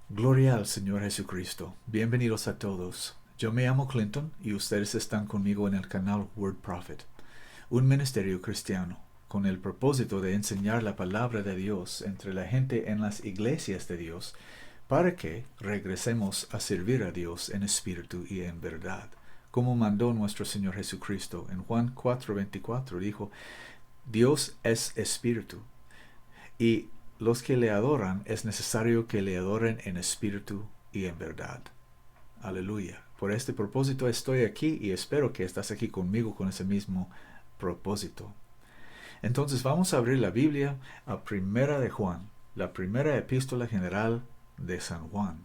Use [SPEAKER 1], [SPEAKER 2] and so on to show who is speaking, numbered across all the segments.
[SPEAKER 1] Gloria al Señor Jesucristo. Bienvenidos a todos. Yo me llamo Clinton y ustedes están conmigo en el canal Word Prophet, un ministerio cristiano con el propósito de enseñar la palabra de Dios entre la gente en las iglesias de Dios para que regresemos a servir a Dios en espíritu y en verdad. Como mandó nuestro Señor Jesucristo en Juan 4:24, dijo, Dios es espíritu y los que le adoran es necesario que le adoren en espíritu y en verdad. Aleluya. Por este propósito estoy aquí y espero que estás aquí conmigo con ese mismo propósito. Entonces vamos a abrir la Biblia a Primera de Juan, la primera epístola general de San Juan.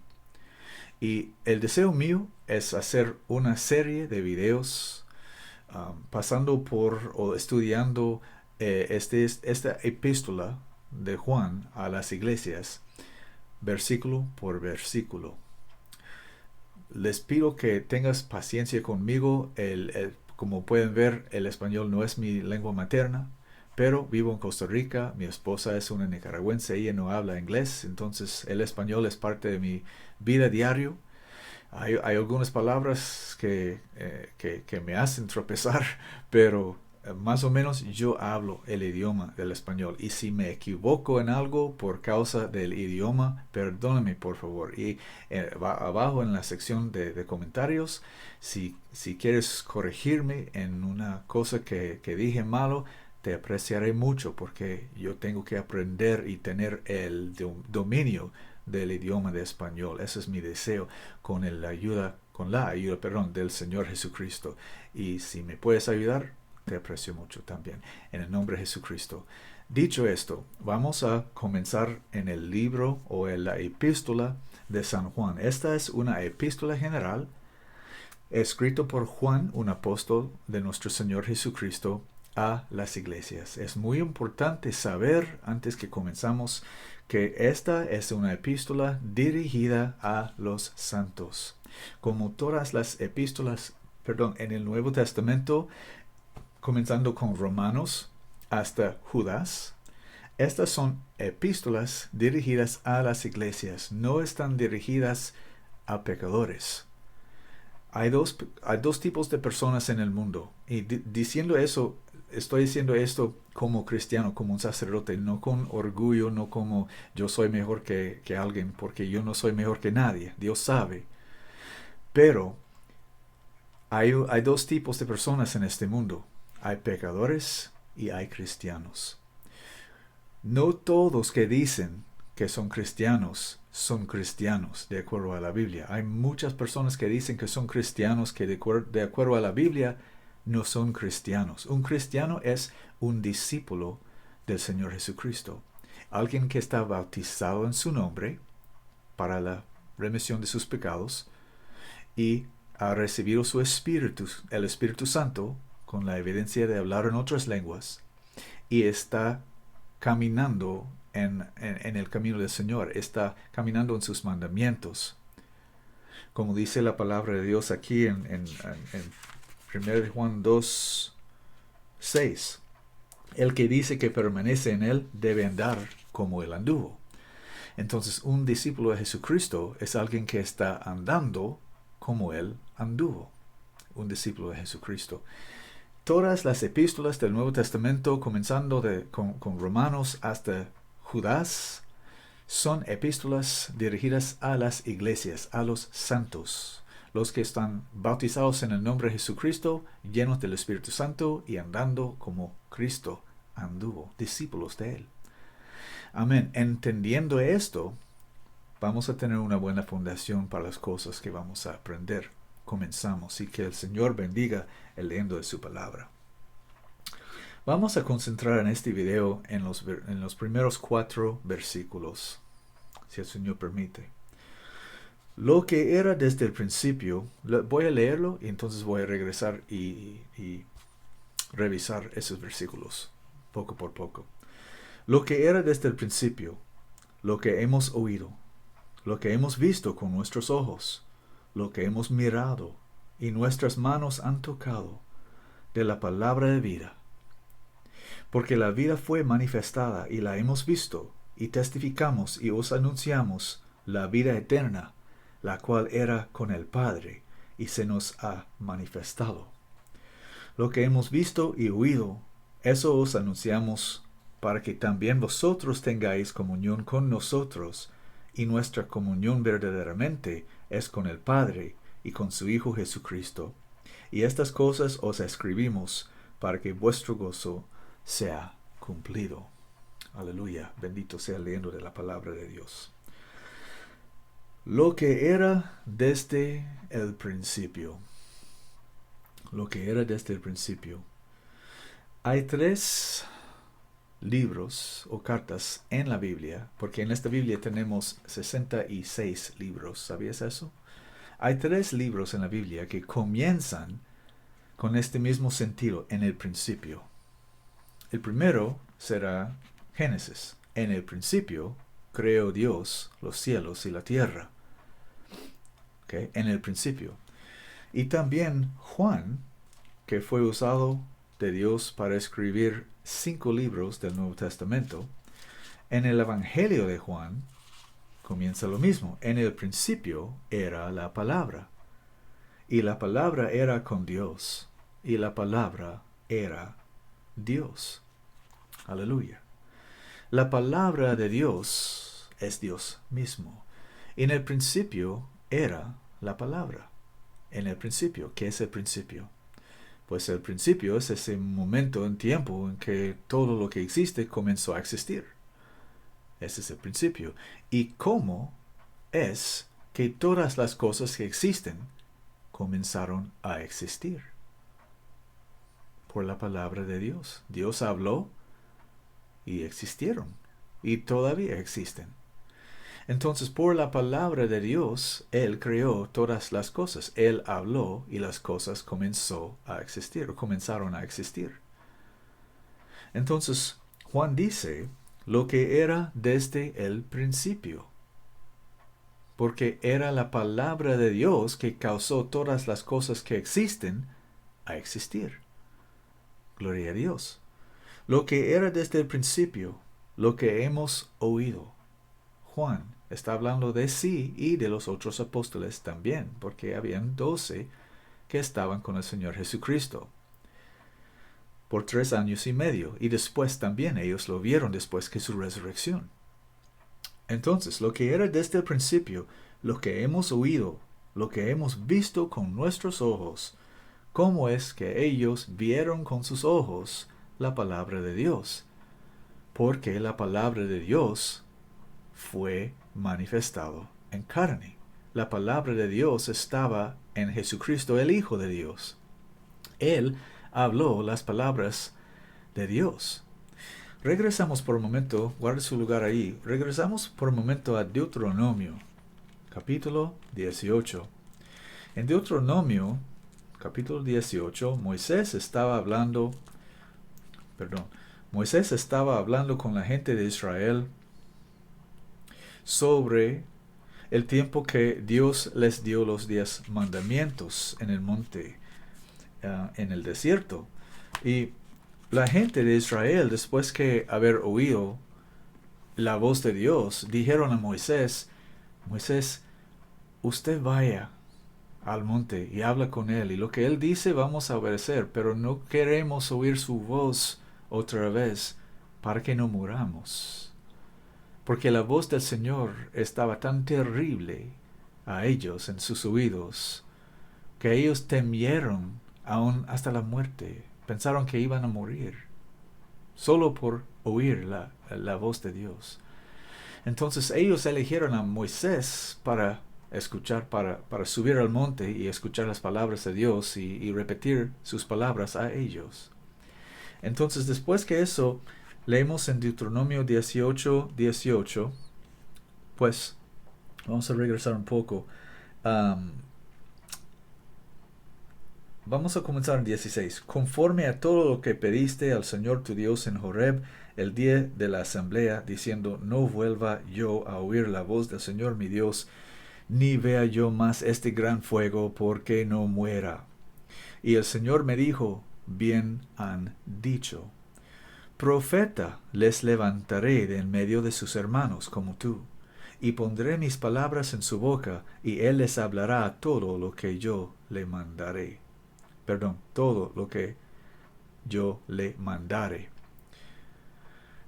[SPEAKER 1] Y el deseo mío es hacer una serie de videos pasando por o estudiando esta epístola de Juan a las iglesias, versículo por versículo. Les pido que tengas paciencia conmigo. Como pueden ver, el español no es mi lengua materna, pero vivo en Costa Rica. Mi esposa es una nicaragüense, ella no habla inglés, entonces el español es parte de mi vida diaria. Hay algunas palabras que me hacen tropezar, pero más o menos yo hablo el idioma del español. Y si me equivoco en algo por causa del idioma, perdóname por favor. Y abajo en la sección de comentarios, si quieres corregirme en una cosa que dije malo, te apreciaré mucho porque yo tengo que aprender y tener el dominio del idioma de español. Ese es mi deseo con la ayuda del Señor Jesucristo. Y si me puedes ayudar, te aprecio mucho también. En el nombre de Jesucristo. Dicho esto, vamos a comenzar en el libro o en la epístola de San Juan. Esta es una epístola general escrito por Juan, un apóstol de nuestro Señor Jesucristo, a las iglesias. Es muy importante saber, antes que comenzamos, que esta es una epístola dirigida a los santos. Como todas las epístolas, en el Nuevo Testamento, comenzando con Romanos hasta Judas, estas son epístolas dirigidas a las iglesias, no están dirigidas a pecadores. Hay dos tipos de personas en el mundo, y diciendo eso, estoy diciendo esto como cristiano, como un sacerdote, no con orgullo, no como yo soy mejor que alguien, porque yo no soy mejor que nadie, Dios sabe. Pero hay dos tipos de personas en este mundo. Hay pecadores y hay cristianos. No todos que dicen que son cristianos de acuerdo a la Biblia. Hay muchas personas que dicen que son cristianos que de acuerdo a la Biblia no son cristianos. Un cristiano es un discípulo del Señor Jesucristo. Alguien que está bautizado en su nombre para la remisión de sus pecados y ha recibido su Espíritu, el Espíritu Santo, con la evidencia de hablar en otras lenguas, y está caminando en el camino del Señor, está caminando en sus mandamientos. Como dice la palabra de Dios aquí en 1 Juan 2:6, el que dice que permanece en él debe andar como él anduvo. Entonces, un discípulo de Jesucristo es alguien que está andando como él anduvo. Un discípulo de Jesucristo. Todas las epístolas del Nuevo Testamento, comenzando con Romanos hasta Judas, son epístolas dirigidas a las iglesias, a los santos, los que están bautizados en el nombre de Jesucristo, llenos del Espíritu Santo y andando como Cristo anduvo, discípulos de Él. Amén. Entendiendo esto, vamos a tener una buena fundación para las cosas que vamos a aprender. Comenzamos y que el Señor bendiga el leyendo de su palabra. Vamos a concentrar en este video en los primeros 4 versículos, si el Señor permite. Lo que era desde el principio, voy a leerlo y entonces voy a regresar y revisar esos versículos poco por poco. Lo que era desde el principio, lo que hemos oído, lo que hemos visto con nuestros ojos, lo que hemos mirado y nuestras manos han tocado de la palabra de vida. Porque la vida fue manifestada y la hemos visto y testificamos y os anunciamos la vida eterna, la cual era con el Padre, y se nos ha manifestado. Lo que hemos visto y oído, eso os anunciamos, para que también vosotros tengáis comunión con nosotros, y nuestra comunión verdaderamente es con el Padre y con su Hijo Jesucristo. Y estas cosas os escribimos para que vuestro gozo sea cumplido. Aleluya, bendito sea leyendo de la palabra de Dios. Lo que era desde el principio. Lo que era desde el principio. Hay 3 libros o cartas en la Biblia, porque en esta Biblia tenemos 66 libros. ¿Sabías eso? Hay 3 libros en la Biblia que comienzan con este mismo sentido, en el principio. El primero será Génesis. En el principio creó Dios los cielos y la tierra. ¿Okay? En el principio. Y también Juan, que fue usado de Dios para escribir 5 libros del Nuevo Testamento. En el Evangelio de Juan comienza lo mismo. En el principio era la palabra. Y la palabra era con Dios. Y la palabra era Dios. Aleluya. La palabra de Dios es Dios mismo. En el principio era la palabra. En el principio, ¿qué es el principio? Pues el principio es ese momento en tiempo en que todo lo que existe comenzó a existir. Ese es el principio. ¿Y cómo es que todas las cosas que existen comenzaron a existir? Por la palabra de Dios. Dios habló y existieron. Y todavía existen. Entonces, por la palabra de Dios, Él creó todas las cosas. Él habló y las cosas comenzaron a existir. Entonces, Juan dice lo que era desde el principio. Porque era la palabra de Dios que causó todas las cosas que existen a existir. Gloria a Dios. Lo que era desde el principio, lo que hemos oído. Juan está hablando de sí y de los otros apóstoles también, porque habían 12 que estaban con el Señor Jesucristo por 3 años y medio, y después también ellos lo vieron después que su resurrección. Entonces, lo que era desde el principio, lo que hemos oído, lo que hemos visto con nuestros ojos, cómo es que ellos vieron con sus ojos la palabra de Dios, porque la palabra de Dios fue manifestado en carne. La palabra de Dios estaba en Jesucristo, el Hijo de Dios. Él habló las palabras de Dios. Regresamos por un momento, guarde su lugar ahí. Regresamos por un momento a Deuteronomio, capítulo 18. En Deuteronomio, capítulo 18, Moisés estaba hablando con la gente de Israel sobre el tiempo que Dios les dio los 10 mandamientos en el monte, en el desierto. Y la gente de Israel, después que haber oído la voz de Dios, dijeron a Moisés, usted vaya al monte y habla con él, y lo que él dice vamos a obedecer, pero no queremos oír su voz otra vez para que no muramos. Porque la voz del Señor estaba tan terrible a ellos en sus oídos, que ellos temieron aún hasta la muerte. Pensaron que iban a morir, solo por oír la voz de Dios. Entonces ellos eligieron a Moisés para escuchar, para subir al monte y escuchar las palabras de Dios y repetir sus palabras a ellos. Entonces, después que eso, leemos en Deuteronomio 18:18, pues vamos a regresar un poco. Vamos a comenzar en 16. Conforme a todo lo que pediste al Señor tu Dios en Horeb, el día de la asamblea, diciendo, no vuelva yo a oír la voz del Señor mi Dios, ni vea yo más este gran fuego, porque no muera. Y el Señor me dijo, bien han dicho. Profeta les levantaré de en medio de sus hermanos como tú, y pondré mis palabras en su boca, y él les hablará todo lo que yo le mandaré. Perdón, todo lo que yo le mandare.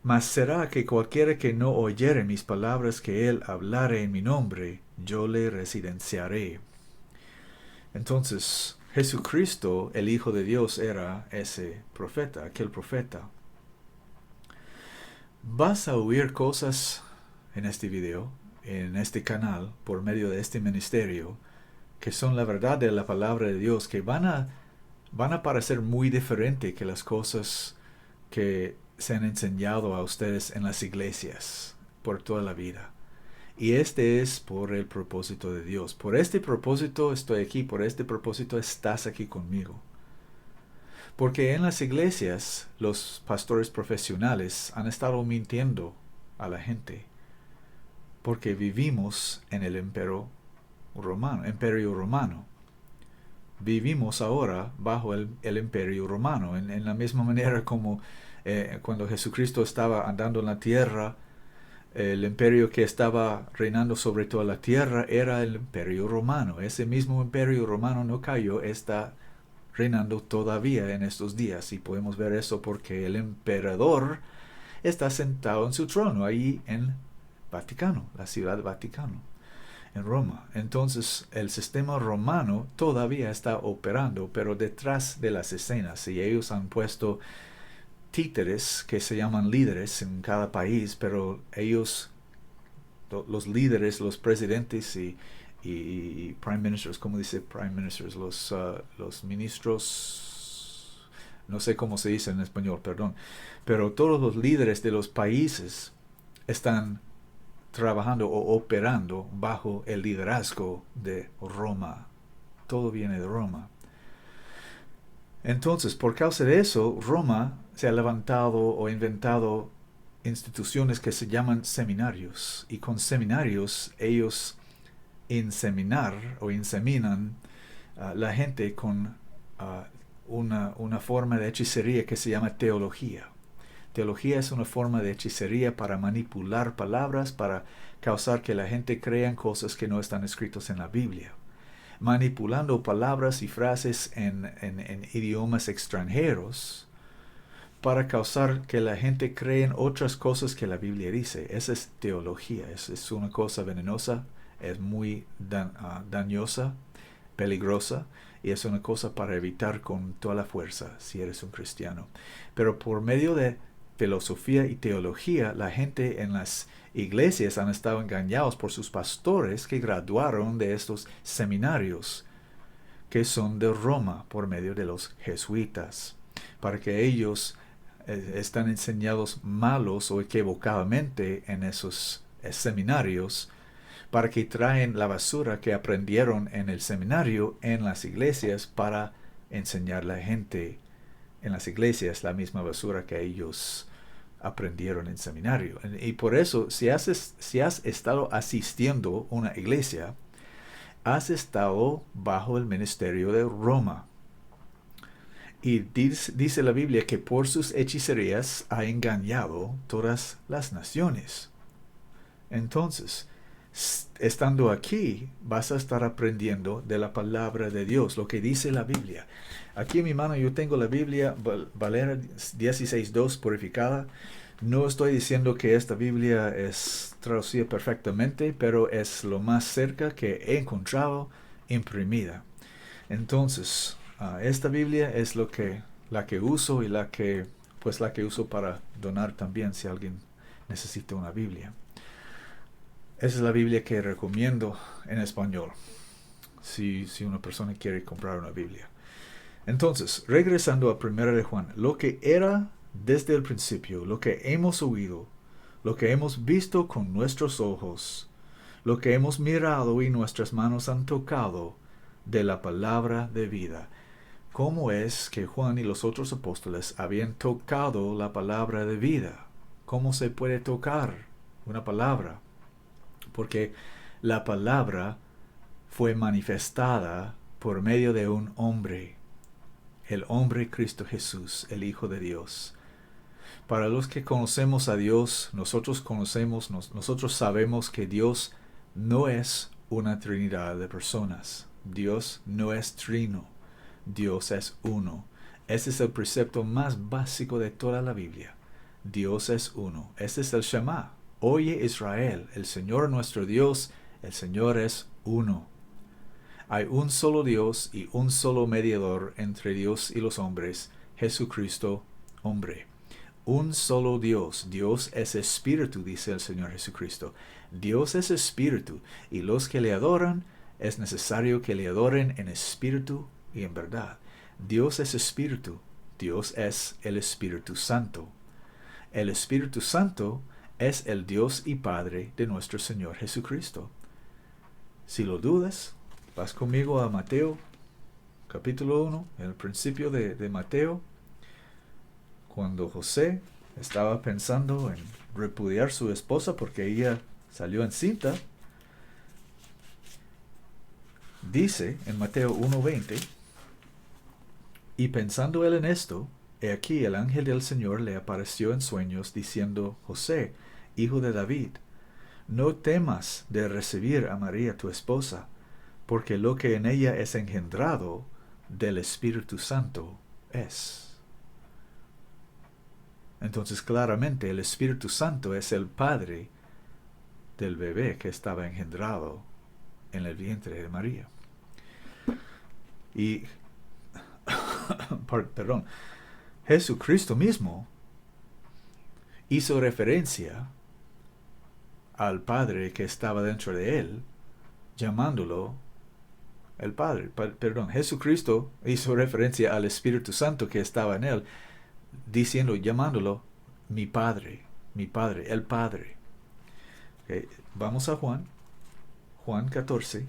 [SPEAKER 1] Mas será que cualquiera que no oyere mis palabras que él hablare en mi nombre, yo le residenciaré. Entonces, Jesucristo, el Hijo de Dios, era ese profeta, aquel profeta. Vas a oír cosas en este video, en este canal, por medio de este ministerio, que son la verdad de la palabra de Dios, que van a parecer muy diferente que las cosas que se han enseñado a ustedes en las iglesias por toda la vida. Y este es por el propósito de Dios. Por este propósito estoy aquí, por este propósito estás aquí conmigo. Porque en las iglesias los pastores profesionales han estado mintiendo a la gente. Porque vivimos en el imperio romano. Vivimos ahora bajo el imperio romano. En la misma manera como cuando Jesucristo estaba andando en la tierra, el imperio que estaba reinando sobre toda la tierra era el imperio romano. Ese mismo imperio romano no cayó, está reinando todavía en estos días. Y podemos ver eso porque el emperador está sentado en su trono ahí en Vaticano, la ciudad de Vaticano, en Roma. Entonces el sistema romano todavía está operando, pero detrás de las escenas. Y ellos han puesto títeres que se llaman líderes en cada país, pero ellos, los líderes, los presidentes y prime ministers, ¿cómo dice prime ministers? Los ministros, no sé cómo se dice en español, perdón, pero todos los líderes de los países están trabajando o operando bajo el liderazgo de Roma. Todo viene de Roma. Entonces, por causa de eso, Roma se ha levantado o inventado instituciones que se llaman seminarios. Y con seminarios ellos inseminan la gente con una forma de hechicería que se llama teología. Teología es una forma de hechicería para manipular palabras, para causar que la gente crea en cosas que no están escritas en la Biblia. Manipulando palabras y frases en idiomas extranjeros para causar que la gente crea en otras cosas que la Biblia dice. Esa es teología, es una cosa venenosa, es muy dañosa, peligrosa, y es una cosa para evitar con toda la fuerza si eres un cristiano. Pero por medio de filosofía y teología, la gente en las iglesias han estado engañados por sus pastores que graduaron de estos seminarios que son de Roma por medio de los jesuitas, para que ellos están enseñados malos o equivocadamente en esos seminarios, para que traen la basura que aprendieron en el seminario en las iglesias para enseñar a la gente en las iglesias la misma basura que ellos aprendieron en seminario. Y por eso, si has estado asistiendo a una iglesia, has estado bajo el ministerio de Roma. Y dice la Biblia que por sus hechicerías ha engañado todas las naciones. Entonces, estando aquí, vas a estar aprendiendo de la palabra de Dios, lo que dice la Biblia. Aquí en mi mano yo tengo la Biblia Valera 16.2 purificada. No estoy diciendo que esta Biblia es traducida perfectamente, pero es lo más cerca que he encontrado imprimida. Entonces, esta Biblia es la que uso y la que uso para donar también si alguien necesita una Biblia. Esa es la Biblia que recomiendo en español, si una persona quiere comprar una Biblia. Entonces, regresando a 1 de Juan, lo que era desde el principio, lo que hemos oído, lo que hemos visto con nuestros ojos, lo que hemos mirado y nuestras manos han tocado de la palabra de vida. ¿Cómo es que Juan y los otros apóstoles habían tocado la palabra de vida? ¿Cómo se puede tocar una palabra? Porque la palabra fue manifestada por medio de un hombre, el hombre Cristo Jesús, el Hijo de Dios. Para los que conocemos a Dios, nosotros sabemos que Dios no es una trinidad de personas. Dios no es trino. Dios es uno. Ese es el precepto más básico de toda la Biblia. Dios es uno. Este es el Shema. Oye Israel, el Señor nuestro Dios, el Señor es uno. Hay un solo Dios y un solo mediador entre Dios y los hombres, Jesucristo, hombre. Un solo Dios. Dios es espíritu, dice el Señor Jesucristo. Dios es espíritu, y los que le adoran, es necesario que le adoren en espíritu y en verdad. Dios es espíritu. Dios es el Espíritu Santo. El Espíritu Santo es el Dios y Padre de nuestro Señor Jesucristo. Si lo dudas, vas conmigo a Mateo, capítulo 1, en el principio de Mateo, cuando José estaba pensando en repudiar a su esposa porque ella salió encinta. Dice en Mateo 1:20, y pensando él en esto, he aquí el ángel del Señor le apareció en sueños, diciendo, José, hijo de David, no temas de recibir a María tu esposa, porque lo que en ella es engendrado del Espíritu Santo es. Entonces claramente el Espíritu Santo es el Padre del bebé que estaba engendrado en el vientre de María. Y, perdón, Jesucristo mismo hizo referencia al Padre que estaba dentro de él, llamándolo el Padre. Jesucristo hizo referencia al Espíritu Santo que estaba en él, llamándolo mi Padre, el Padre. Okay. Vamos a Juan 14.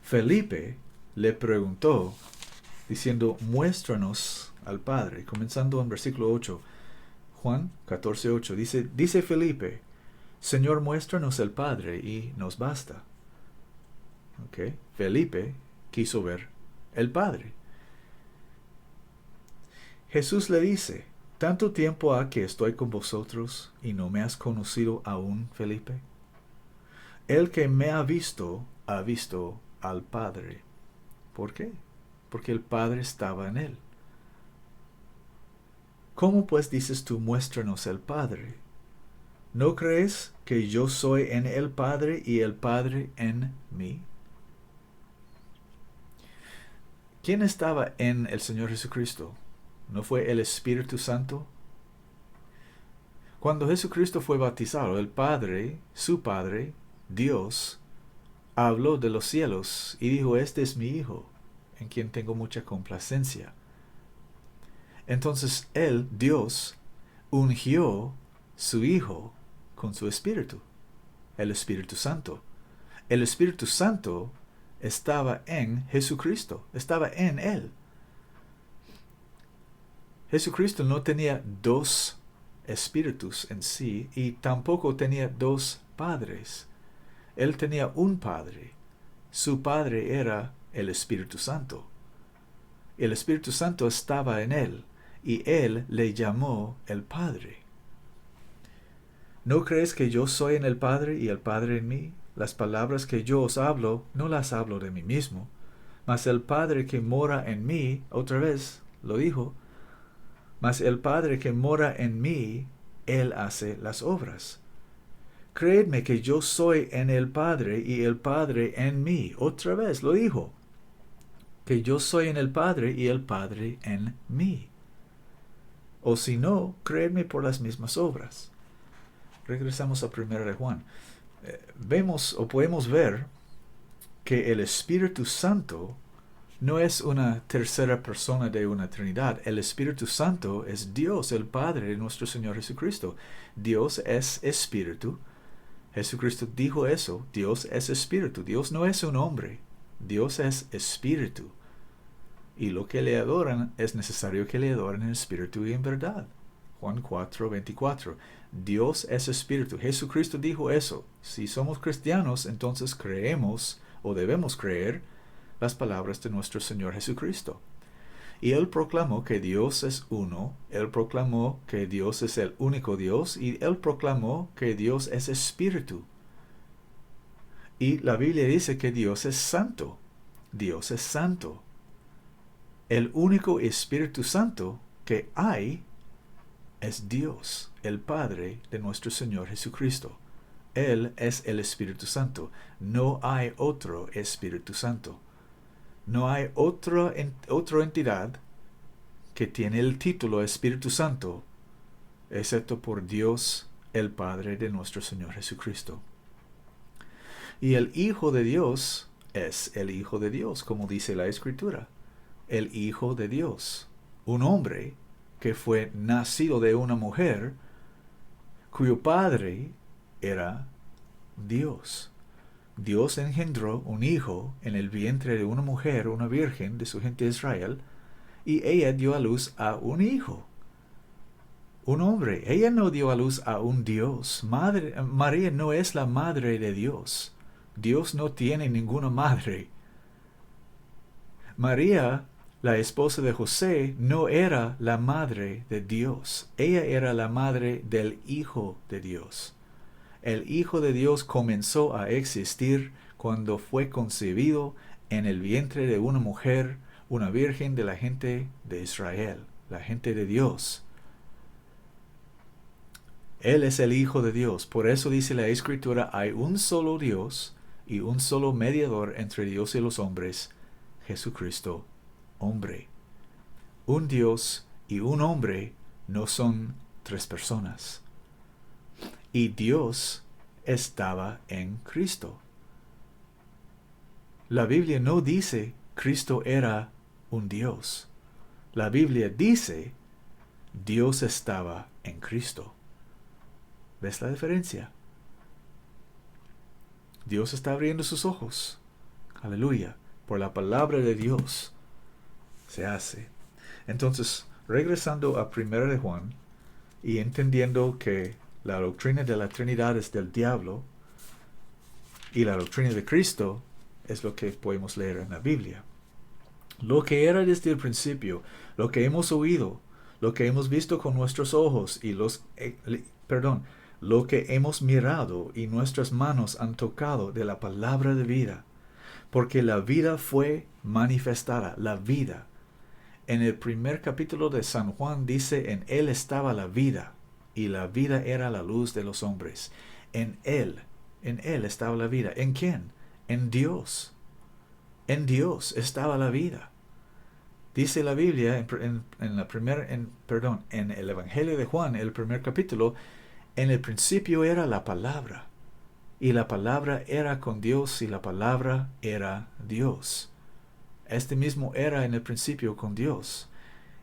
[SPEAKER 1] Felipe le preguntó, diciendo, muéstranos al Padre, comenzando en versículo 8. Juan 14:8 dice Felipe, Señor, muéstranos el Padre y nos basta. Okay. Felipe quiso ver el Padre. Jesús le dice, ¿tanto tiempo ha que estoy con vosotros y no me has conocido aún, Felipe? El que me ha visto al Padre. ¿Por qué? Porque el Padre estaba en él. ¿Cómo pues dices tú, muéstranos el Padre? ¿No crees que yo soy en el Padre y el Padre en mí? ¿Quién estaba en el Señor Jesucristo? ¿No fue el Espíritu Santo? Cuando Jesucristo fue bautizado, el Padre, su Padre, Dios, habló de los cielos y dijo, este es mi Hijo, en quien tengo mucha complacencia. Entonces él, Dios, ungió su Hijo con su Espíritu, el Espíritu Santo. El Espíritu Santo estaba en Jesucristo, estaba en él. Jesucristo no tenía dos espíritus en sí y tampoco tenía dos padres. Él tenía un Padre. Su Padre era el Espíritu Santo. El Espíritu Santo estaba en él y él le llamó el Padre. ¿No crees que yo soy en el Padre y el Padre en mí? Las palabras que yo os hablo, no las hablo de mí mismo, mas el Padre que mora en mí, otra vez lo dijo, mas el Padre que mora en mí, él hace las obras. Creedme que yo soy en el Padre y el Padre en mí. Otra vez lo dijo, que yo soy en el Padre y el Padre en mí. O si no, creedme por las mismas obras. Regresamos a 1 de Juan. Vemos o podemos ver que el Espíritu Santo no es una tercera persona de una Trinidad. El Espíritu Santo es Dios, el Padre de nuestro Señor Jesucristo. Dios es Espíritu. Jesucristo dijo eso. Dios es Espíritu. Dios no es un hombre. Dios es Espíritu. Y lo que le adoran es necesario que le adoren en espíritu y en verdad. Juan 4:24. Dios es Espíritu. Jesucristo dijo eso. Si somos cristianos, entonces creemos o debemos creer las palabras de nuestro Señor Jesucristo. Y él proclamó que Dios es uno, él proclamó que Dios es el único Dios, y él proclamó que Dios es espíritu. Y la Biblia dice que Dios es santo. Dios es santo. El único Espíritu Santo que hay es Dios, el Padre de nuestro Señor Jesucristo. Él es el Espíritu Santo. No hay otro Espíritu Santo. No hay otra entidad que tiene el título Espíritu Santo, excepto por Dios, el Padre de nuestro Señor Jesucristo. Y el Hijo de Dios es el Hijo de Dios, como dice la Escritura. El Hijo de Dios, un hombre que fue nacido de una mujer, cuyo padre era Dios. Dios engendró un hijo en el vientre de una mujer, una virgen de su gente Israel, y ella dio a luz a un hijo, un hombre. Ella no dio a luz a un Dios. María no es la madre de Dios. Dios no tiene ninguna madre. María, la esposa de José, no era la madre de Dios. Ella era la madre del Hijo de Dios. El Hijo de Dios comenzó a existir cuando fue concebido en el vientre de una mujer, una virgen de la gente de Israel, la gente de Dios. Él es el Hijo de Dios. Por eso dice la Escritura, hay un solo Dios y un solo mediador entre Dios y los hombres, Jesucristo, hombre. Un Dios y un hombre no son tres personas. Y Dios estaba en Cristo. La Biblia no dice Cristo era un Dios. La Biblia dice Dios estaba en Cristo. ¿Ves la diferencia? Dios está abriendo sus ojos. Aleluya. Por la palabra de Dios se hace. Entonces, regresando a 1 de Juan y entendiendo que la doctrina de la Trinidad es del diablo y la doctrina de Cristo es lo que podemos leer en la Biblia. Lo que era desde el principio, lo que hemos oído, lo que hemos visto con nuestros ojos y lo que hemos mirado y nuestras manos han tocado de la palabra de vida. Porque la vida fue manifestada, la vida. En el primer capítulo de San Juan dice, en él estaba la vida, y la vida era la luz de los hombres. En él estaba la vida. ¿En quién? En Dios. En Dios estaba la vida. Dice la Biblia en el Evangelio de Juan, el primer capítulo, en el principio era la palabra, y la palabra era con Dios, y la palabra era Dios. Este mismo era en el principio con Dios.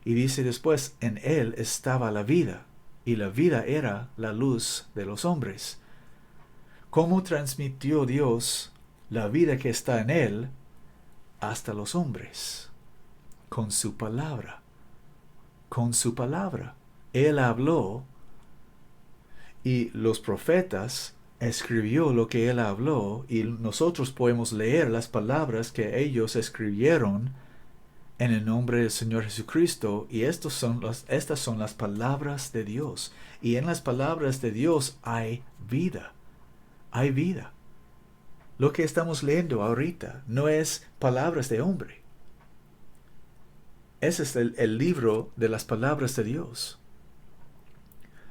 [SPEAKER 1] Y dice después, en él estaba la vida, y la vida era la luz de los hombres. ¿Cómo transmitió Dios la vida que está en él hasta los hombres? Con su palabra. Con su palabra. Él habló, y los profetas escribió lo que él habló, y nosotros podemos leer las palabras que ellos escribieron en el nombre del Señor Jesucristo, y estas son las palabras de Dios. Y en las palabras de Dios hay vida. Hay vida. Lo que estamos leyendo ahorita no es palabras de hombre. Ese es el libro de las palabras de Dios.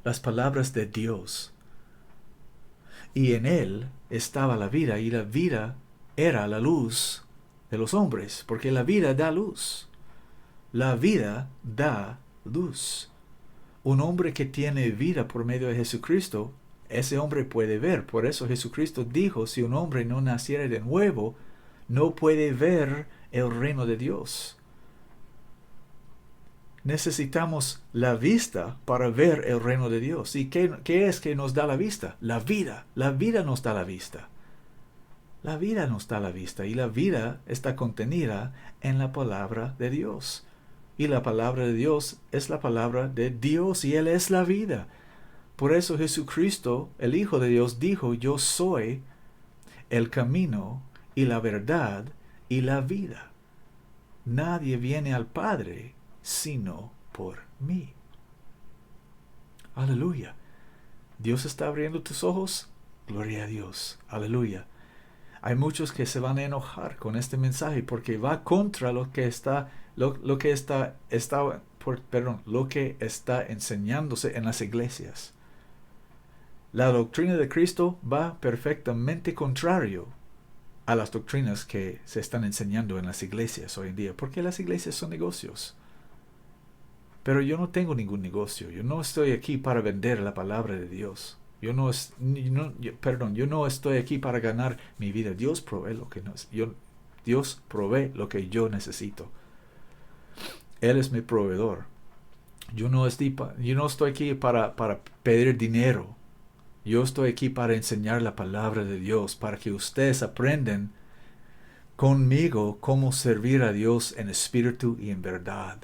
[SPEAKER 1] Las palabras de Dios. Y en él estaba la vida, y la vida era la luz de los hombres, porque la vida da luz. La vida da luz. Un hombre que tiene vida por medio de Jesucristo, ese hombre puede ver. Por eso Jesucristo dijo, si un hombre no naciera de nuevo, no puede ver el reino de Dios. Necesitamos la vista para ver el reino de Dios. ¿Y qué es que nos da la vista? La vida. La vida nos da la vista. La vida nos da la vista. Y la vida está contenida en la palabra de Dios. Y la palabra de Dios es la palabra de Dios, y Él es la vida. Por eso Jesucristo, el Hijo de Dios, dijo, yo soy el camino y la verdad y la vida. Nadie viene al Padre sino por mí. Aleluya. ¿Dios está abriendo tus ojos? Gloria a Dios. Aleluya. Hay muchos que se van a enojar con este mensaje porque va contra lo que está enseñándose en las iglesias. La doctrina de Cristo va perfectamente contrario a las doctrinas que se están enseñando en las iglesias hoy en día, porque las iglesias son negocios. Pero yo no tengo ningún negocio. Yo no estoy aquí para vender la palabra de Dios. Yo no estoy aquí para ganar mi vida. Dios provee Dios provee lo que yo necesito. Él es mi proveedor. Yo no estoy aquí para pedir dinero. Yo estoy aquí para enseñar la palabra de Dios, para que ustedes aprendan conmigo cómo servir a Dios en espíritu y en verdad.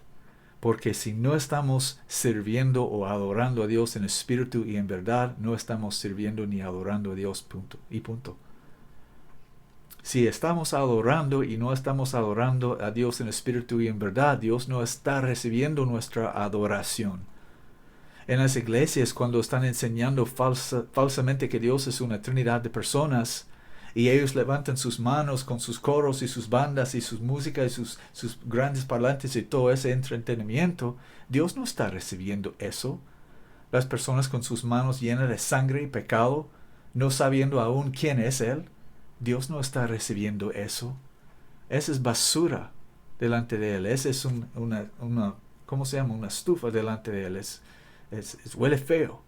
[SPEAKER 1] Porque si no estamos sirviendo o adorando a Dios en espíritu y en verdad, no estamos sirviendo ni adorando a Dios, punto. Si estamos adorando y no estamos adorando a Dios en espíritu y en verdad, Dios no está recibiendo nuestra adoración. En las iglesias, cuando están enseñando falsamente que Dios es una trinidad de personas, y ellos levantan sus manos con sus coros y sus bandas y sus músicas y sus grandes parlantes y todo ese entretenimiento, Dios no está recibiendo eso. Las personas con sus manos llenas de sangre y pecado, no sabiendo aún quién es Él, Dios no está recibiendo eso. Esa es basura delante de Él. Esa es ¿cómo se llama? Una estufa delante de Él. Huele feo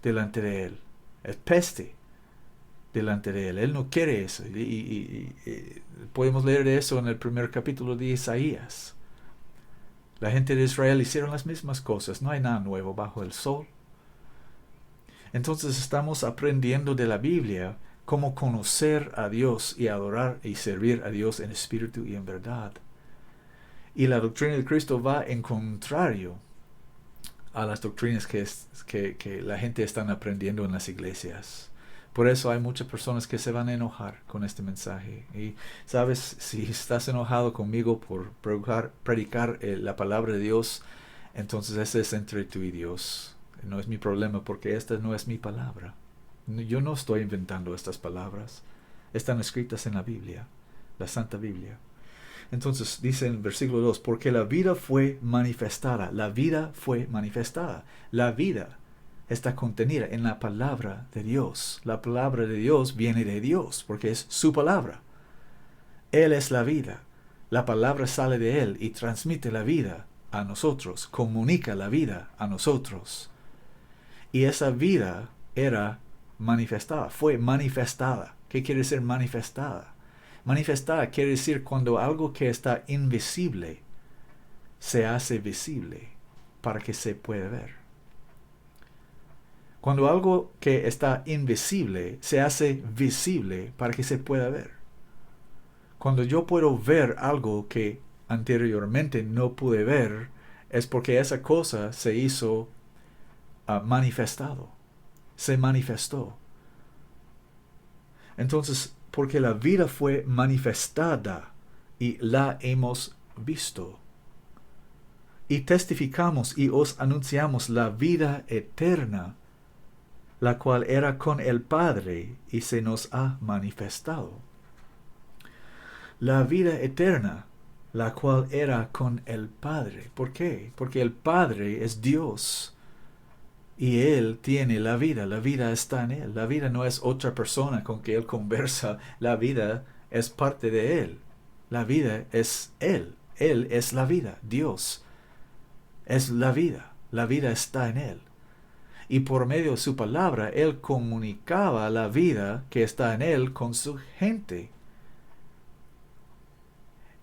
[SPEAKER 1] delante de Él. Es peste delante de Él. Él no quiere eso. Y podemos leer de eso en el primer capítulo de Isaías. La gente de Israel hicieron las mismas cosas. No hay nada nuevo bajo el sol. Entonces estamos aprendiendo de la Biblia cómo conocer a Dios y adorar y servir a Dios en espíritu y en verdad. Y la doctrina de Cristo va en contrario a las doctrinas que la gente está aprendiendo en las iglesias. Por eso hay muchas personas que se van a enojar con este mensaje. Y sabes, si estás enojado conmigo por predicar la palabra de Dios, entonces ese es entre tú y Dios. No es mi problema porque esta no es mi palabra. Yo no estoy inventando estas palabras. Están escritas en la Biblia, la Santa Biblia. Entonces dice en el versículo 2, porque la vida fue manifestada. La vida fue manifestada. La vida está contenida en la palabra de Dios. La palabra de Dios viene de Dios, porque es su palabra. Él es la vida. La palabra sale de Él y transmite la vida a nosotros, comunica la vida a nosotros. Y esa vida era manifestada, fue manifestada. ¿Qué quiere decir manifestada? Manifestada quiere decir cuando algo que está invisible se hace visible para que se pueda ver. Cuando algo que está invisible se hace visible para que se pueda ver. Cuando yo puedo ver algo que anteriormente no pude ver, es porque esa cosa se hizo manifestado. Se manifestó. Entonces, porque la vida fue manifestada y la hemos visto. Y testificamos y os anunciamos la vida eterna, la cual era con el Padre y se nos ha manifestado. La vida eterna, la cual era con el Padre. ¿Por qué? Porque el Padre es Dios. Y Él tiene la vida está en Él. La vida no es otra persona con que Él conversa, la vida es parte de Él. La vida es Él es la vida, Dios es la vida está en Él. Y por medio de su palabra, Él comunicaba la vida que está en Él con su gente.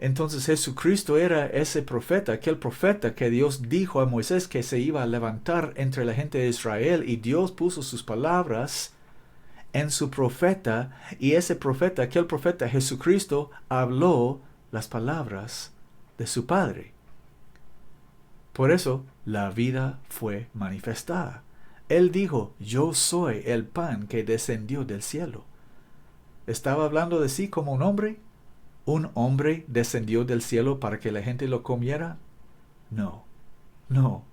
[SPEAKER 1] Entonces Jesucristo era ese profeta, aquel profeta que Dios dijo a Moisés que se iba a levantar entre la gente de Israel, y Dios puso sus palabras en su profeta, y ese profeta, aquel profeta Jesucristo, habló las palabras de su Padre. Por eso la vida fue manifestada. Él dijo, yo soy el pan que descendió del cielo. ¿Estaba hablando de sí como un hombre? ¿Un hombre descendió del cielo para que la gente lo comiera? No, no.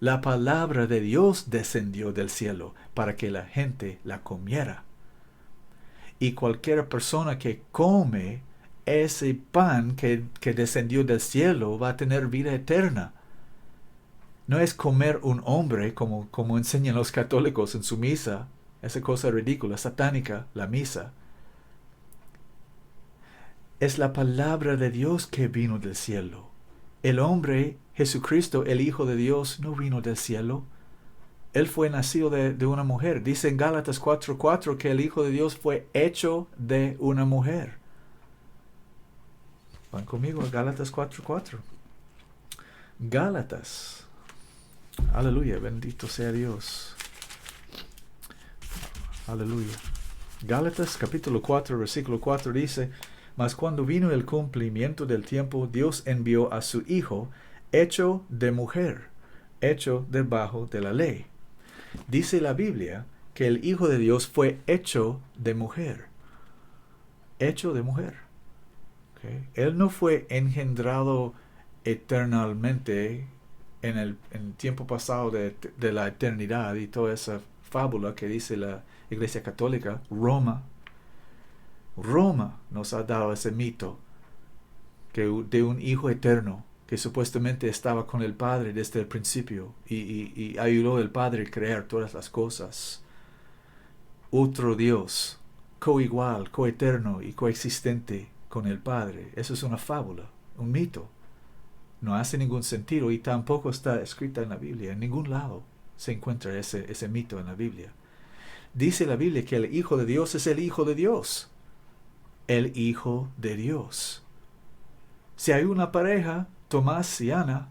[SPEAKER 1] La palabra de Dios descendió del cielo para que la gente la comiera. Y cualquier persona que come ese pan que descendió del cielo va a tener vida eterna. No es comer un hombre como enseñan los católicos en su misa. Esa cosa ridícula, satánica, la misa. Es la palabra de Dios que vino del cielo. El hombre, Jesucristo, el Hijo de Dios, no vino del cielo. Él fue nacido de una mujer. Dice en Gálatas 4:4 que el Hijo de Dios fue hecho de una mujer. Van conmigo a Gálatas 4:4. Gálatas. Aleluya, bendito sea Dios. Aleluya. Gálatas capítulo 4, versículo 4 dice: Mas cuando vino el cumplimiento del tiempo, Dios envió a su Hijo, hecho de mujer, hecho debajo de la ley. Dice la Biblia que el Hijo de Dios fue hecho de mujer. Hecho de mujer. ¿Okay? Él no fue engendrado eternamente en el tiempo pasado de la eternidad y toda esa fábula que dice la Iglesia Católica. Roma nos ha dado ese mito de un Hijo eterno que supuestamente estaba con el Padre desde el principio y ayudó al Padre a crear todas las cosas. Otro Dios, coigual, coeterno y coexistente con el Padre. Eso es una fábula, un mito. No hace ningún sentido y tampoco está escrita en la Biblia. En ningún lado se encuentra ese mito en la Biblia. Dice la Biblia que el Hijo de Dios es el Hijo de Dios. El Hijo de Dios. Si hay una pareja, Tomás y Ana,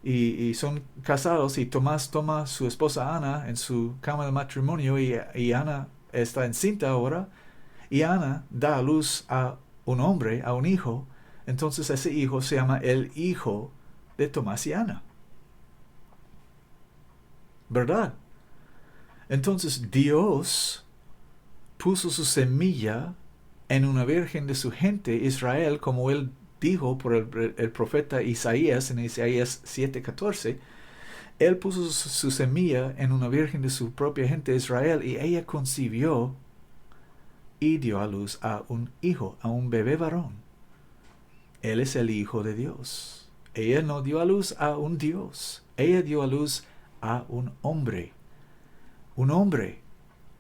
[SPEAKER 1] y son casados, y Tomás toma a su esposa Ana en su cama de matrimonio, y Ana está encinta ahora, y Ana da a luz a un hombre, a un hijo, entonces ese hijo se llama el hijo de Tomás y Ana. ¿Verdad? Entonces Dios puso su semilla en una virgen de su gente, Israel, como él dijo por el profeta Isaías en Isaías 7:14. Él puso su semilla en una virgen de su propia gente, Israel, y ella concibió y dio a luz a un hijo, a un bebé varón. Él es el Hijo de Dios. Ella no dio a luz a un Dios. Ella dio a luz a un hombre. Un hombre,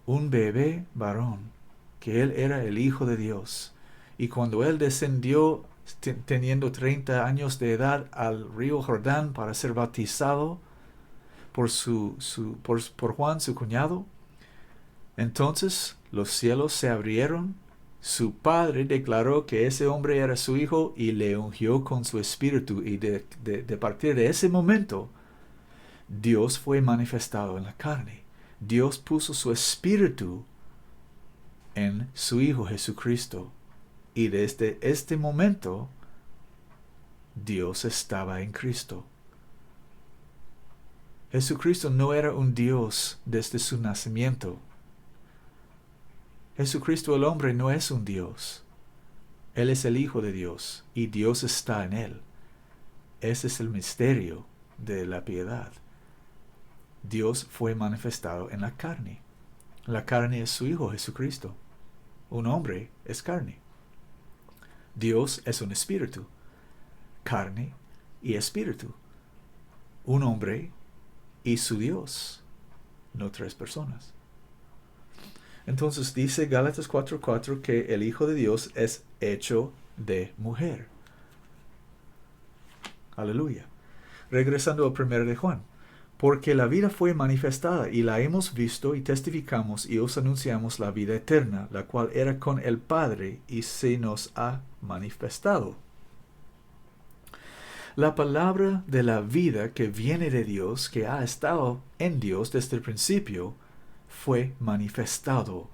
[SPEAKER 1] un bebé varón, que él era el Hijo de Dios. Y cuando él descendió teniendo 30 años de edad al río Jordán para ser bautizado por Juan, su cuñado, entonces los cielos se abrieron. Su padre declaró que ese hombre era su hijo y le ungió con su espíritu. Y de partir de ese momento, Dios fue manifestado en la carne. Dios puso su espíritu en su Hijo Jesucristo. Y desde este momento, Dios estaba en Cristo. Jesucristo no era un Dios desde su nacimiento. Jesucristo el hombre no es un Dios. Él es el Hijo de Dios y Dios está en él. Ese es el misterio de la piedad. Dios fue manifestado en la carne. La carne es su Hijo Jesucristo. Un hombre es carne. Dios es un espíritu. Carne y espíritu. Un hombre y su Dios. No tres personas. Entonces dice Gálatas 4:4 que el Hijo de Dios es hecho de mujer. Aleluya. Regresando al 1 de Juan. Porque la vida fue manifestada y la hemos visto y testificamos y os anunciamos la vida eterna, la cual era con el Padre y se nos ha manifestado. La palabra de la vida que viene de Dios, que ha estado en Dios desde el principio, fue manifestado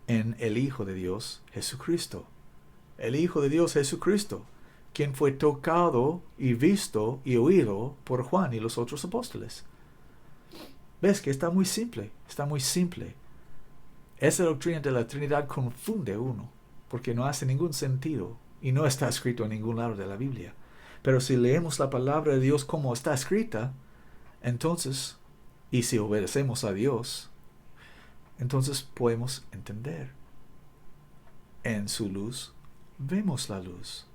[SPEAKER 1] en el Hijo de Dios, Jesucristo. El Hijo de Dios, Jesucristo, quien fue tocado y visto y oído por Juan y los otros apóstoles. ¿Ves que está muy simple? Está muy simple. Esa doctrina de la Trinidad confunde a uno, porque no hace ningún sentido y no está escrito en ningún lado de la Biblia. Pero si leemos la palabra de Dios como está escrita, entonces, y si obedecemos a Dios, entonces podemos entender. En su luz vemos la luz.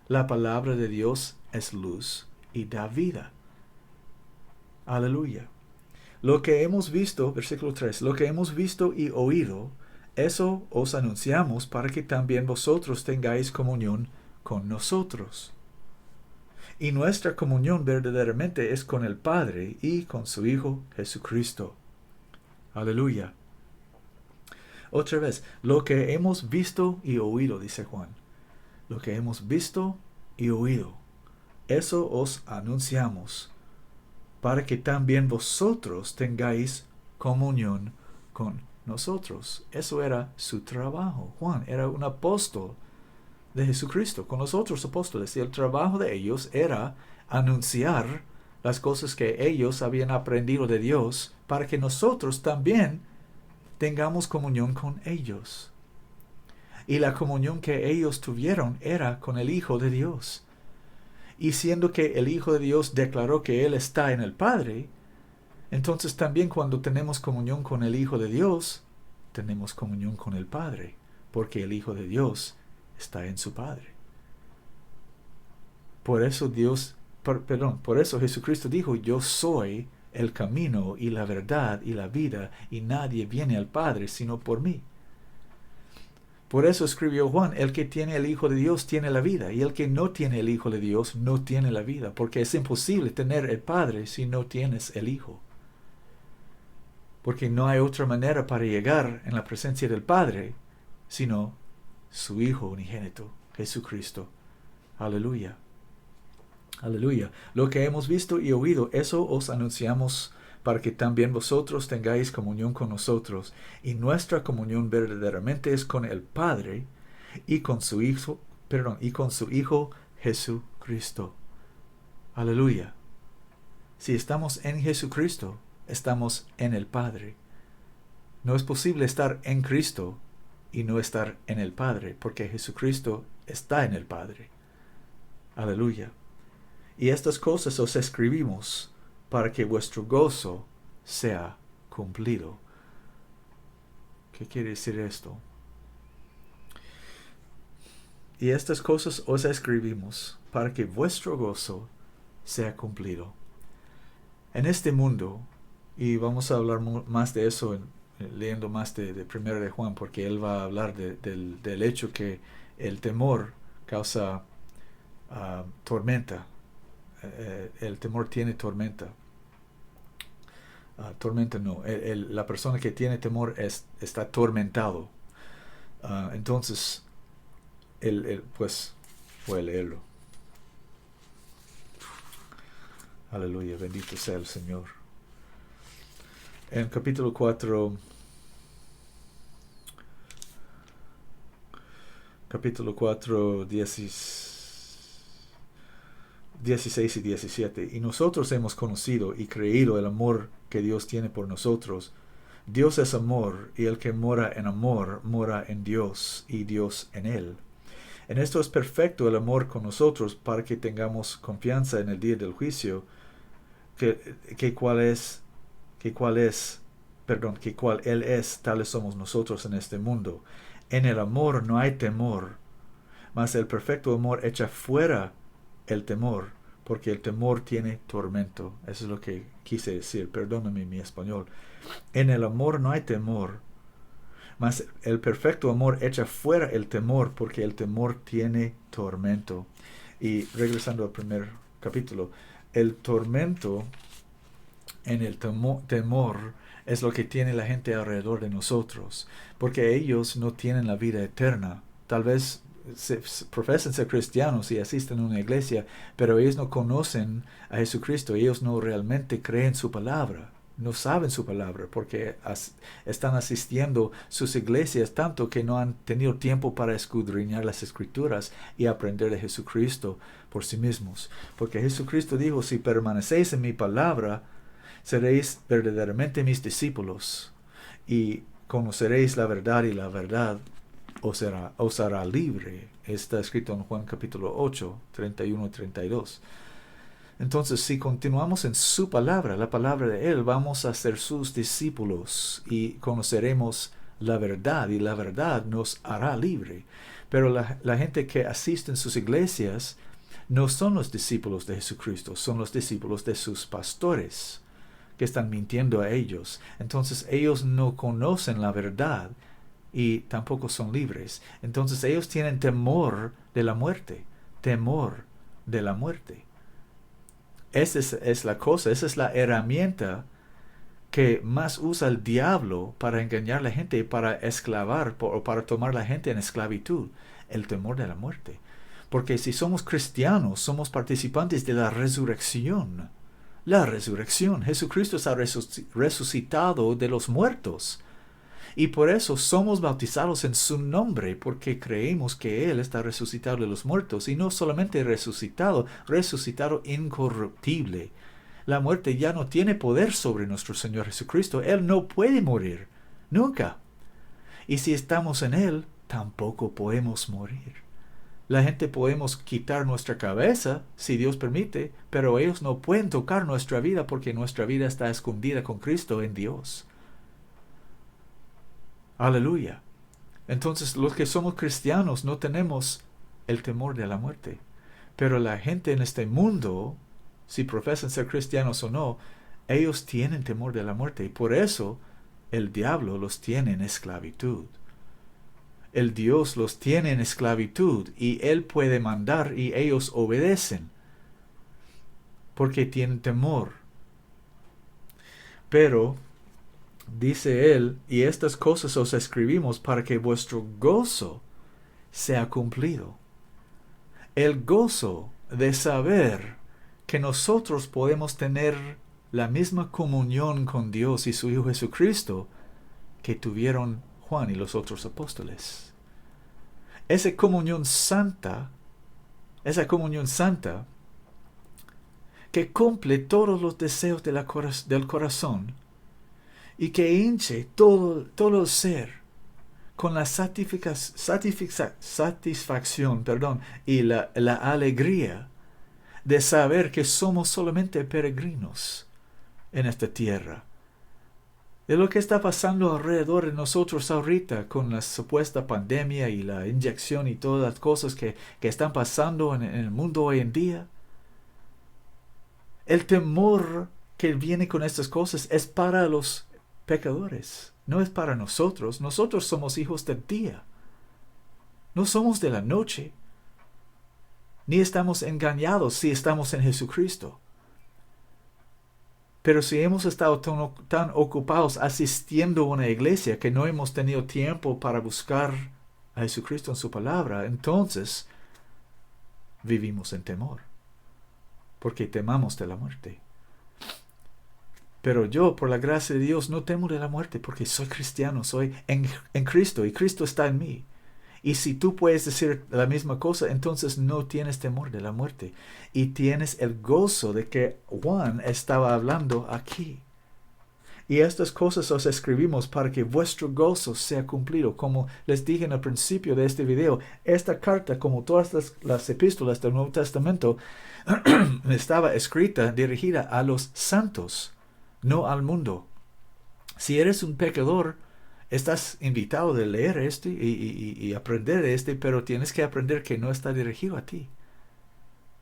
[SPEAKER 1] La palabra de Dios es luz y da vida. Aleluya. Lo que hemos visto, versículo 3, lo que hemos visto y oído, eso os anunciamos para que también vosotros tengáis comunión con nosotros. Y nuestra comunión verdaderamente es con el Padre y con su Hijo Jesucristo. Aleluya. Otra vez, lo que hemos visto y oído, dice Juan. Lo que hemos visto y oído, eso os anunciamos, para que también vosotros tengáis comunión con nosotros. Eso era su trabajo. Juan era un apóstol de Jesucristo con los otros apóstoles, y el trabajo de ellos era anunciar las cosas que ellos habían aprendido de Dios, para que nosotros también tengamos comunión con ellos. Y la comunión que ellos tuvieron era con el Hijo de Dios. Y siendo que el Hijo de Dios declaró que Él está en el Padre, entonces también cuando tenemos comunión con el Hijo de Dios, tenemos comunión con el Padre, porque el Hijo de Dios está en su Padre. Por eso por eso Jesucristo dijo, yo soy el camino y la verdad y la vida, y nadie viene al Padre sino por mí. Por eso escribió Juan, el que tiene el Hijo de Dios tiene la vida, y el que no tiene el Hijo de Dios no tiene la vida, porque es imposible tener el Padre si no tienes el Hijo. Porque no hay otra manera para llegar en la presencia del Padre, sino su Hijo unigénito, Jesucristo. Aleluya. Aleluya. Lo que hemos visto y oído, eso os anunciamos, para que también vosotros tengáis comunión con nosotros. Y nuestra comunión verdaderamente es con el Padre y con su Hijo, Jesucristo. Aleluya. Si estamos en Jesucristo, estamos en el Padre. No es posible estar en Cristo y no estar en el Padre, porque Jesucristo está en el Padre. Aleluya. Y estas cosas os escribimos para que vuestro gozo sea cumplido. ¿Qué quiere decir esto? Y estas cosas os escribimos para que vuestro gozo sea cumplido. En este mundo, y vamos a hablar más de eso leyendo más de 1 de Juan, porque él va a hablar del hecho que el temor causa tormenta. El temor tiene tormenta. Tormenta no. La persona que tiene temor está atormentado. Entonces, pues voy a leerlo. Aleluya, bendito sea el Señor. En capítulo 4, capítulo 4, 16 y 17. Y nosotros hemos conocido y creído el amor que Dios tiene por nosotros. Dios es amor, y el que mora en amor mora en Dios, y Dios en él. En esto es perfecto el amor con nosotros, para que tengamos confianza en el día del juicio, que cual Él es, tales somos nosotros en este mundo. En el amor no hay temor, mas el perfecto amor echa fuera el temor, porque el temor tiene tormento. Eso es lo que quise decir, perdóname mi español. En el amor no hay temor, mas el perfecto amor echa fuera el temor, porque el temor tiene tormento. Y regresando al primer capítulo, el tormento en el temor es lo que tiene la gente alrededor de nosotros, porque ellos no tienen la vida eterna. Tal vez profesan ser cristianos y asisten a una iglesia, pero ellos no conocen a Jesucristo, ellos no realmente creen su palabra, no saben su palabra, porque están asistiendo sus iglesias tanto que no han tenido tiempo para escudriñar las escrituras y aprender de Jesucristo por sí mismos. Porque Jesucristo dijo, si permanecéis en mi palabra, seréis verdaderamente mis discípulos, y conoceréis la verdad, y la verdad os hará libre. Está escrito en Juan capítulo 8, 31 y 32. Entonces, si continuamos en su palabra, la palabra de Él, vamos a ser sus discípulos y conoceremos la verdad, y la verdad nos hará libre. Pero la gente que asiste en sus iglesias no son los discípulos de Jesucristo, son los discípulos de sus pastores que están mintiendo a ellos. Entonces ellos no conocen la verdad y tampoco son libres. Entonces ellos tienen temor de la muerte, temor de la muerte. Esa es la cosa, esa es la herramienta que más usa el diablo para engañar a la gente y para esclavar o para tomar a la gente en esclavitud, el temor de la muerte. Porque si somos cristianos, somos participantes de la resurrección. La resurrección. Jesucristo está resucitado de los muertos. Y por eso somos bautizados en su nombre, porque creemos que Él está resucitado de los muertos. Y no solamente resucitado, resucitado incorruptible. La muerte ya no tiene poder sobre nuestro Señor Jesucristo. Él no puede morir. Nunca. Y si estamos en Él, tampoco podemos morir. La gente podemos quitar nuestra cabeza, si Dios permite, pero ellos no pueden tocar nuestra vida porque nuestra vida está escondida con Cristo en Dios. Aleluya. Entonces, los que somos cristianos no tenemos el temor de la muerte. Pero la gente en este mundo, si profesan ser cristianos o no, ellos tienen temor de la muerte. Y por eso el diablo los tiene en esclavitud. El Dios los tiene en esclavitud y Él puede mandar y ellos obedecen porque tienen temor. Pero, dice Él, y estas cosas os escribimos para que vuestro gozo sea cumplido. El gozo de saber que nosotros podemos tener la misma comunión con Dios y su Hijo Jesucristo que tuvieron Juan y los otros apóstoles. Esa comunión santa que cumple todos los deseos del corazón y que hinche todo el ser con la satisfacción y la alegría de saber que somos solamente peregrinos en esta tierra. De lo que está pasando alrededor de nosotros ahorita con la supuesta pandemia y la inyección y todas las cosas que están pasando en el mundo hoy en día. El temor que viene con estas cosas es para los pecadores, no es para nosotros. Nosotros somos hijos del día. No somos de la noche, ni estamos engañados si estamos en Jesucristo. Pero si hemos estado tan ocupados asistiendo a una iglesia que no hemos tenido tiempo para buscar a Jesucristo en su palabra, entonces vivimos en temor, porque temamos de la muerte. Pero yo, por la gracia de Dios, no temo de la muerte, porque soy cristiano, soy en Cristo, y Cristo está en mí. Y si tú puedes decir la misma cosa, entonces no tienes temor de la muerte. Y tienes el gozo de que Juan estaba hablando aquí. Y estas cosas os escribimos para que vuestro gozo sea cumplido. Como les dije en el principio de este video, esta carta, como todas las epístolas del Nuevo Testamento, estaba escrita, dirigida a los santos, no al mundo. Si eres un pecador, estás invitado de leer este y aprender de este, pero tienes que aprender que no está dirigido a ti.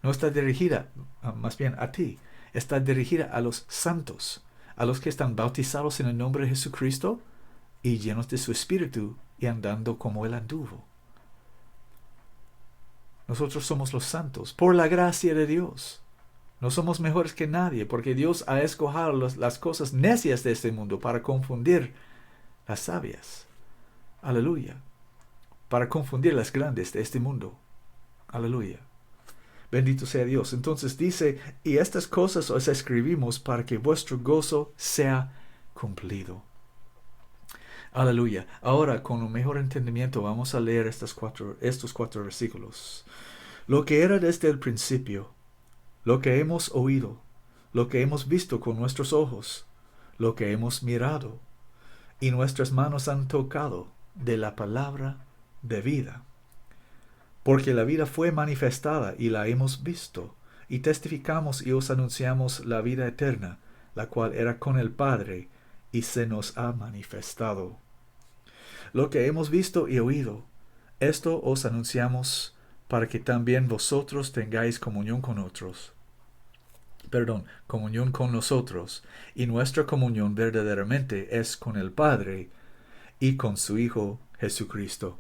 [SPEAKER 1] No está dirigida, más bien a ti. Está dirigida a los santos, a los que están bautizados en el nombre de Jesucristo y llenos de su Espíritu y andando como Él anduvo. Nosotros somos los santos, por la gracia de Dios. No somos mejores que nadie, porque Dios ha escogido las cosas necias de este mundo para confundir las sabias. Aleluya. Para confundir las grandes de este mundo. Aleluya. Bendito sea Dios. Entonces dice, y estas cosas os escribimos para que vuestro gozo sea cumplido. Aleluya. Ahora, con un mejor entendimiento, vamos a leer estos cuatro versículos. Lo que era desde el principio, lo que hemos oído, lo que hemos visto con nuestros ojos, lo que hemos mirado, y nuestras manos han tocado de la palabra de vida. Porque la vida fue manifestada y la hemos visto, y testificamos y os anunciamos la vida eterna, la cual era con el Padre, y se nos ha manifestado. Lo que hemos visto y oído, esto os anunciamos para que también vosotros tengáis comunión con comunión con nosotros, y nuestra comunión verdaderamente es con el Padre y con su Hijo Jesucristo.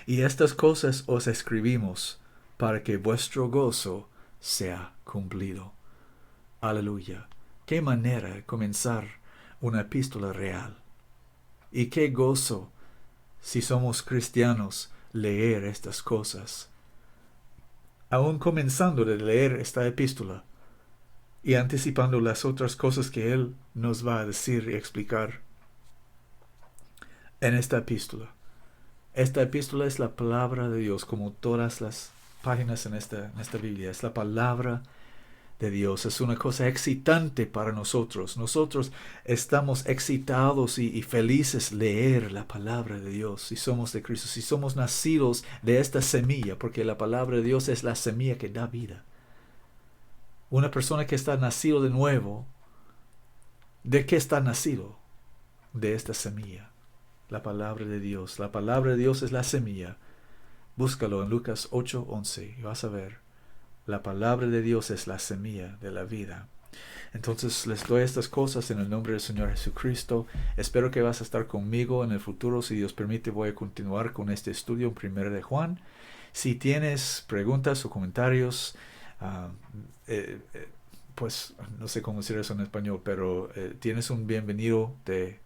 [SPEAKER 1] Y estas cosas os escribimos para que vuestro gozo sea cumplido. Aleluya. Qué manera de comenzar una epístola real. Y qué gozo, si somos cristianos, leer estas cosas. Aún comenzando de leer esta epístola y anticipando las otras cosas que Él nos va a decir y explicar en esta epístola. Esta epístola es la palabra de Dios, como todas las páginas en esta Biblia. Es la palabra de Dios. Es una cosa excitante para nosotros. Nosotros estamos excitados y felices leer la palabra de Dios. Si somos de Cristo, si somos nacidos de esta semilla, porque la palabra de Dios es la semilla que da vida. Una persona que está nacido de nuevo, ¿de qué está nacido? De esta semilla. La palabra de Dios. La palabra de Dios es la semilla. Búscalo en Lucas 8:11 y vas a ver. La palabra de Dios es la semilla de la vida. Entonces les doy estas cosas en el nombre del Señor Jesucristo. Espero que vas a estar conmigo en el futuro. Si Dios permite, voy a continuar con este estudio en 1 de Juan. Si tienes preguntas o comentarios, pues no sé cómo decir eso en español, pero tienes un bienvenido de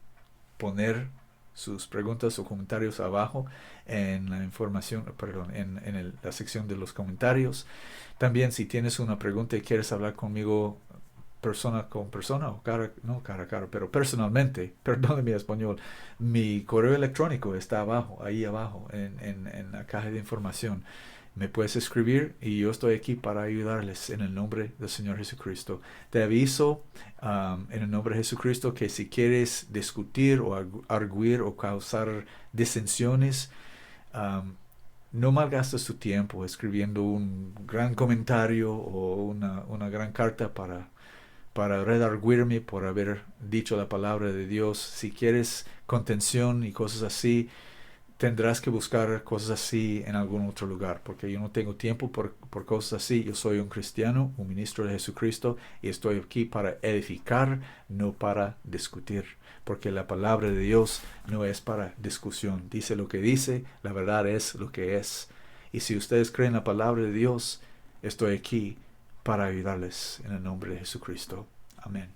[SPEAKER 1] poner sus preguntas o comentarios abajo en la información, en la sección de los comentarios. También si tienes una pregunta y quieres hablar conmigo persona con persona o cara a cara, pero personalmente, perdón mi español, mi correo electrónico está abajo, ahí abajo en la caja de información. Me puedes escribir y yo estoy aquí para ayudarles en el nombre del Señor Jesucristo. Te aviso en el nombre de Jesucristo que si quieres discutir o arguir o causar disensiones, no malgastes tu tiempo escribiendo un gran comentario o una gran carta para redarguirme por haber dicho la palabra de Dios. Si quieres contención y cosas así, tendrás que buscar cosas así en algún otro lugar, porque yo no tengo tiempo por cosas así. Yo soy un cristiano, un ministro de Jesucristo, y estoy aquí para edificar, no para discutir, porque la palabra de Dios no es para discusión. Dice lo que dice, la verdad es lo que es. Y si ustedes creen la palabra de Dios, estoy aquí para ayudarles en el nombre de Jesucristo. Amén.